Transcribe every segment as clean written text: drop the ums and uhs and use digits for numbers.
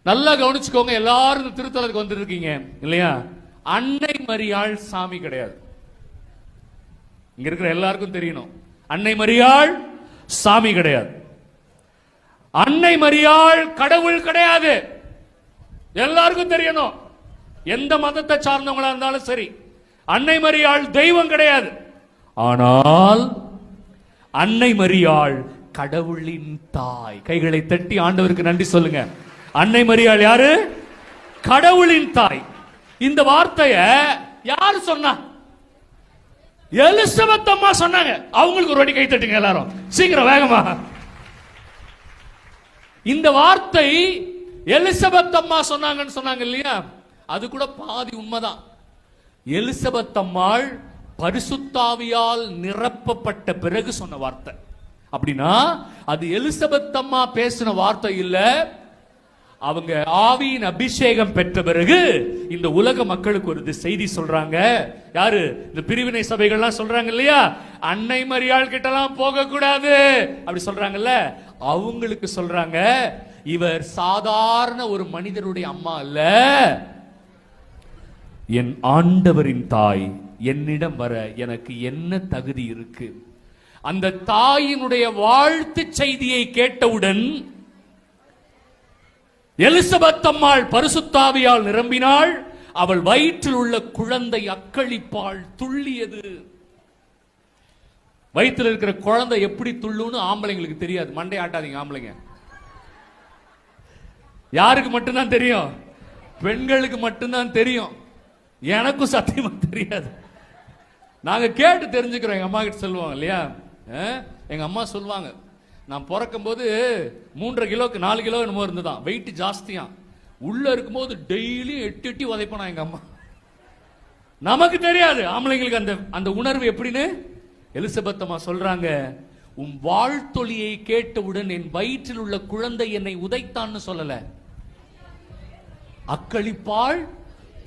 நல்லா கவனிச்சுக்கோங்க, எல்லாரும் இந்த திருத்தலத்துக்கு வந்துருக்கீங்க இல்லையா? அன்னை மரியாள் சாமி கிடையாது. இங்க இருக்கிற எல்லாருக்கும் தெரியணும், அன்னை மரியாள் சாமி கிடையாது. அன்னை மரியாள் கடவுள் கிடையாது. எல்லாருக்கும் தெரியணும், எந்த மதத்தை சார்ந்தவங்களா இருந்தாலும் சரி, அன்னை மரியாள் தெய்வம் கிடையாது. ஆனால் அன்னை மரியாள் கடவுளின் தாய். கைகளை தட்டி ஆண்டவருக்கு நன்றி சொல்லுங்க. அன்னை மரியாள் யாரு? கடவுளின் தாய். இந்த வார்த்தைய யாரு சொன்னா? எலிசபெத் அம்மா சொன்னாங்க. அவங்களுக்கு ஒரு வாட்டி கை தட்டுங்க எல்லாரும், சீக்கிரம் வேகமா. இந்த வார்த்தை எலிசபெத் அம்மா சொன்னாங்கன்னு சொன்னாங்க இல்லையா? அது கூட பாதி உண்மைதான். எலிசபெத் அம்மாள் பரிசுத்தாவியால் நிரப்பப்பட்ட பிறகு சொன்ன வார்த்தை. அப்படின்னா அது எலிசபெத் அம்மா பேசின வார்த்தை இல்ல, அவங்க ஆவியின் அபிஷேகம் பெற்ற பிறகு இந்த உலக மக்களுக்கு ஒரு செய்தி சொல்றாங்க. யாரு? இந்த பிரிவினை சபைகள்லாம் சொல்றாங்க இல்லையா, அன்னை மரியாள் கிட்டலாம் போக கூடாது அப்படி சொல்றாங்கல்ல, அவங்களுக்கு சொல்றாங்க, இவர் சாதாரண ஒரு மனிதருடைய அம்மா அல்ல, என் ஆண்டவரின் தாய். என்னிடம் வர எனக்கு என்ன தகுதி இருக்கு? அந்த தாயினுடைய வாழ்த்து செய்தியை கேட்டவுடன் எலிசபெத் அம்மாள் பரிசுத்தாவியால் நிரம்பினாள். அவள் வயிற்றில் உள்ள குழந்தை அக்களிப்பாள், துள்ளியது. வயிற்றில் இருக்கிற குழந்தை எப்படி துள்ளுன்னு ஆம்பளைங்களுக்கு தெரியாது. மண்டை ஆட்டாதீங்க ஆம்பளைங்க, யாருக்கு மட்டும்தான் தெரியும்? பெண்களுக்கு மட்டும்தான் தெரியும். எனக்கும் சத்தியமா தெரியாது. நாங்க கேட்டு தெரிஞ்சுக்கிறோம். எங்க அம்மா கிட்ட சொல்லுவாங்க இல்லையா, எங்க அம்மா சொல்லுவாங்க, நான் பிறக்கும் போது 3.5 கிலோக்கு 4 கிலோ என்னமோ இருந்துதான், வெயிட் ஜாஸ்தியா. உள்ள இருக்கும்போது டெய்லி 8 எட்டி உதைப்பனா எங்க அம்மா. நமக்கு தெரியாது, ஆம்பளைங்களுக்கு அந்த உணர்வு எப்படின்னு. எலிசபெத் அம்மா சொல்றாங்க, உன் வாழ்த்தொலியை கேட்டவுடன் என் வயிற்றில் உள்ள குழந்தை என்னை உதைத்தான்னு சொல்லல, அக்களிப்பாள்,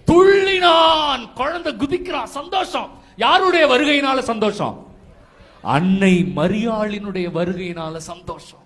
துள்ளினான். குழந்தை குதிக்கிறான், சந்தோஷம். யாருடைய வருகையினால சந்தோஷம்? அன்னை மரியாளினுடைய வருகையினால சந்தோஷம்.